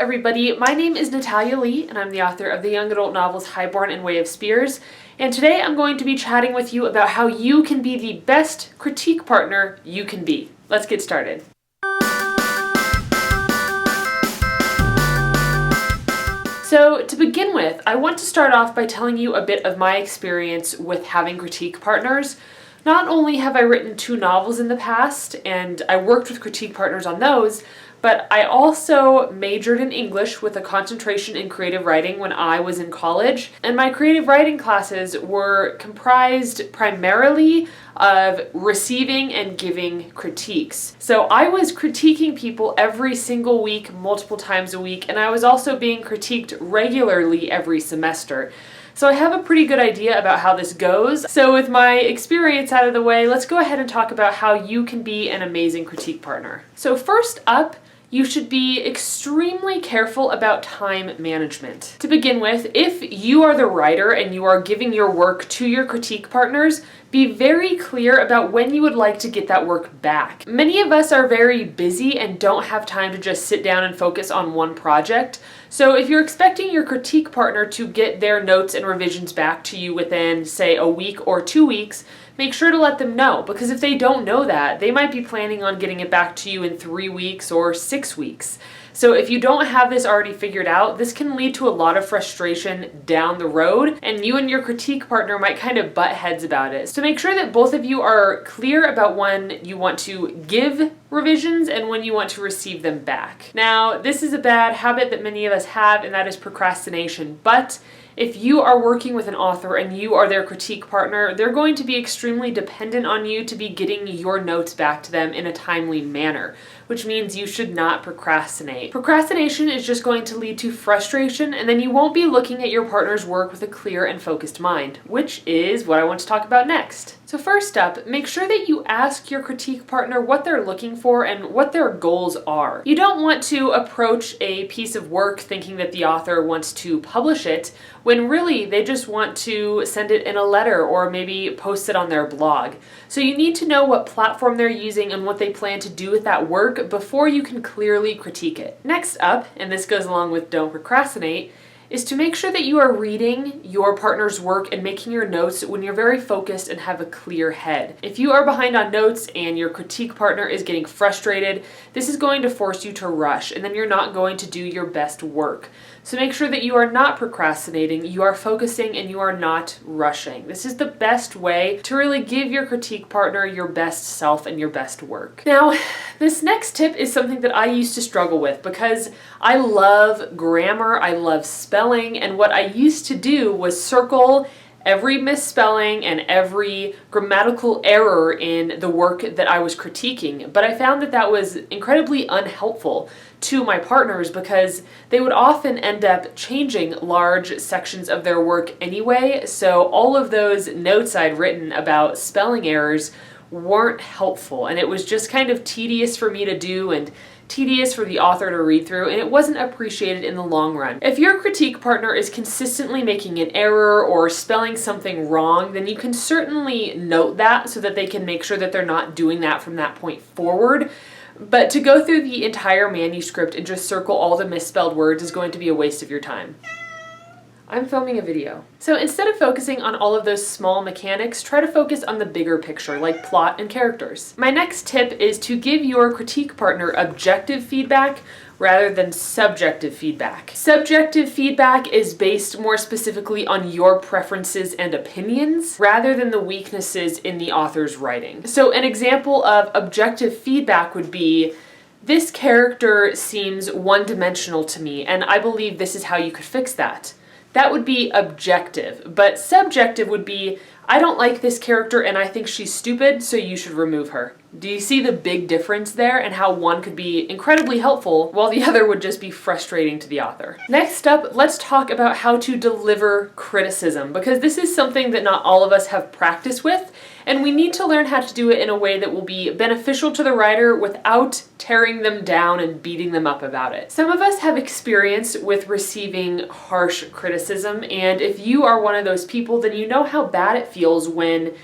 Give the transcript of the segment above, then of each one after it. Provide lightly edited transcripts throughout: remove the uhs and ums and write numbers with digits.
everybody, my name is Natalia Leigh and I'm the author of the young adult novels Highborn and Way of Spears, and today I'm going to be chatting with you about how you can be the best critique partner you can be. Let's get started. So to begin with, I want to start off by telling you a bit of my experience with having critique partners. Not only have I written 2 novels in the past, and I worked with critique partners on those, but I also majored in English with a concentration in creative writing when I was in college, and my creative writing classes were comprised primarily of receiving and giving critiques. So I was critiquing people every single week, multiple times a week, and I was also being critiqued regularly every semester. So I have a pretty good idea about how this goes. So with my experience out of the way, let's go ahead and talk about how you can be an amazing critique partner. So first up, you should be extremely careful about time management. To begin with, if you are the writer and you are giving your work to your critique partners, be very clear about when you would like to get that work back. Many of us are very busy and don't have time to just sit down and focus on one project. So if you're expecting your critique partner to get their notes and revisions back to you within, say, a week or 2 weeks, make sure to let them know, because if they don't know that, they might be planning on getting it back to you in 3 weeks or 6 weeks. So if you don't have this already figured out, this can lead to a lot of frustration down the road, and you and your critique partner might kind of butt heads about it. So make sure that both of you are clear about when you want to give revisions and when you want to receive them back. Now, this is a bad habit that many of us have, and that is procrastination. But if you are working with an author and you are their critique partner, they're going to be extremely dependent on you to be getting your notes back to them in a timely manner, which means you should not procrastinate. Procrastination is just going to lead to frustration, and then you won't be looking at your partner's work with a clear and focused mind, which is what I want to talk about next. So first up, make sure that you ask your critique partner what they're looking for and what their goals are. You don't want to approach a piece of work thinking that the author wants to publish it, when really they just want to send it in a letter or maybe post it on their blog. So you need to know what platform they're using and what they plan to do with that work before you can clearly critique it. Next up, and this goes along with don't procrastinate, is to make sure that you are reading your partner's work and making your notes when you're very focused and have a clear head. If you are behind on notes and your critique partner is getting frustrated, this is going to force you to rush, and then you're not going to do your best work. So make sure that you are not procrastinating, you are focusing, and you are not rushing. This is the best way to really give your critique partner your best self and your best work. Now, this next tip is something that I used to struggle with because I love grammar, I love spelling, and what I used to do was circle every misspelling and every grammatical error in the work that I was critiquing. But I found that that was incredibly unhelpful to my partners because they would often end up changing large sections of their work anyway. So all of those notes I'd written about spelling errors weren't helpful, and it was just kind of tedious for me to do and tedious for the author to read through, and it wasn't appreciated in the long run. If your critique partner is consistently making an error or spelling something wrong, then you can certainly note that so that they can make sure that they're not doing that from that point forward. But to go through the entire manuscript and just circle all the misspelled words is going to be a waste of your time. I'm filming a video. So instead of focusing on all of those small mechanics, try to focus on the bigger picture, like plot and characters. My next tip is to give your critique partner objective feedback rather than subjective feedback. Subjective feedback is based more specifically on your preferences and opinions rather than the weaknesses in the author's writing. So an example of objective feedback would be, this character seems one-dimensional to me, and I believe this is how you could fix that. That would be objective, but subjective would be, I don't like this character and I think she's stupid, so you should remove her. Do you see the big difference there and how one could be incredibly helpful while the other would just be frustrating to the author? Next up, let's talk about how to deliver criticism, because this is something that not all of us have practice with, and we need to learn how to do it in a way that will be beneficial to the writer without tearing them down and beating them up about it. Some of us have experience with receiving harsh criticism, and if you are one of those people, then you know how bad it feels when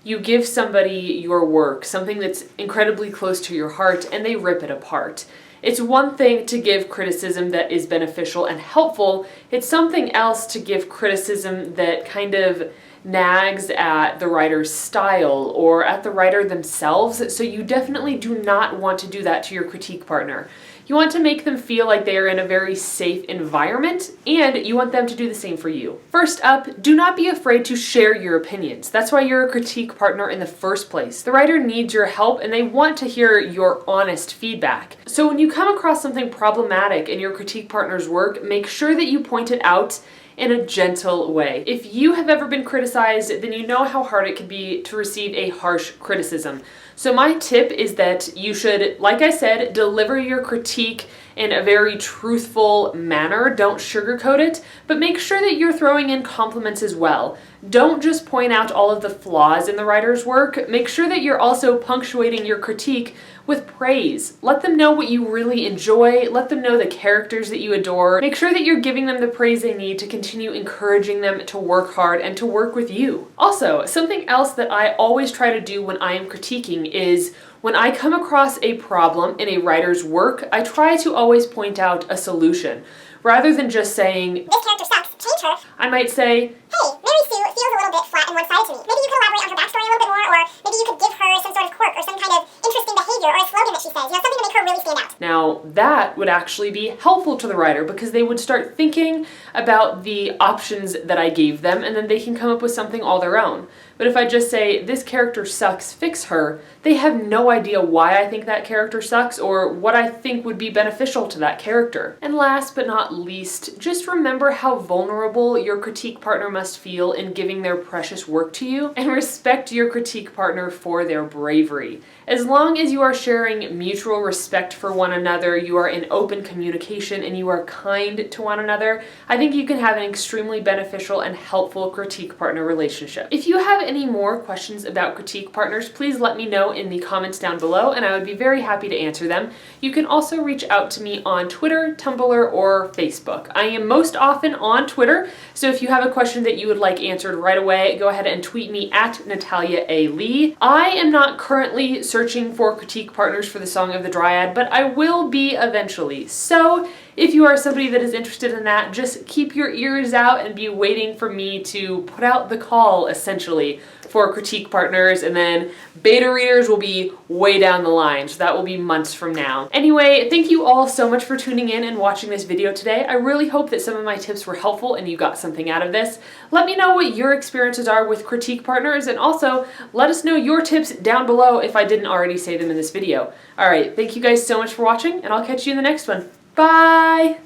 you give somebody your work, something that's incredibly close to your heart, and they rip it apart. It's one thing to give criticism that is beneficial and helpful. It's something else to give criticism that kind of nags at the writer's style or at the writer themselves, so you definitely do not want to do that to your critique partner. You want to make them feel like they are in a very safe environment, and you want them to do the same for you. First up, do not be afraid to share your opinions. That's why you're a critique partner in the first place. The writer needs your help and they want to hear your honest feedback. So when you come across something problematic in your critique partner's work, make sure that you point it out in a gentle way. If you have ever been criticized, then you know how hard it can be to receive a harsh criticism. So my tip is that you should, like I said, deliver your critique in a very truthful manner. Don't sugarcoat it, but make sure that you're throwing in compliments as well. Don't just point out all of the flaws in the writer's work. Make sure that you're also punctuating your critique with praise. Let them know what you really enjoy. Let them know the characters that you adore. Make sure that you're giving them the praise they need to continue encouraging them to work hard and to work with you. Also, something else that I always try to do when I am critiquing is when I come across a problem in a writer's work, I try to always point out a solution. Rather than just saying, "This character sucks, change her," I might say, "Hey, Mary Sue feels a little bit flat and one-sided to me. Maybe you could elaborate on her backstory a little bit more, or maybe you could give her some sort of quirk or some kind of interesting behavior or a slogan that she says, something to make her really stand out." Now, that would actually be helpful to the writer because they would start thinking about the options that I gave them, and then they can come up with something all their own. But if I just say, "This character sucks, fix her," they have no idea why I think that character sucks or what I think would be beneficial to that character. And last but not least, just remember how vulnerable your critique partner must feel in giving their precious work to you, and respect your critique partner for their bravery. As long as you are sharing mutual respect for one another, you are in open communication, and you are kind to one another, I think you can have an extremely beneficial and helpful critique partner relationship. If you have any more questions about critique partners, please let me know in the comments down below, and I would be very happy to answer them. You can also reach out to me on Twitter, Tumblr, or Facebook. I am most often on Twitter, so if you have a question that you would like answered right away, go ahead and tweet me at Natalia A. Leigh. I am not currently searching for critique partners for the Song of the Dryad, but I will be eventually. So if you are somebody that is interested in that, just keep your ears out and be waiting for me to put out the call, essentially, for critique partners, and then beta readers will be way down the line, so that will be months from now. Anyway, thank you all so much for tuning in and watching this video today. I really hope that some of my tips were helpful and you got something out of this. Let me know what your experiences are with critique partners, and also let us know your tips down below if I didn't already say them in this video. Alright, thank you guys so much for watching, and I'll catch you in the next one. Bye!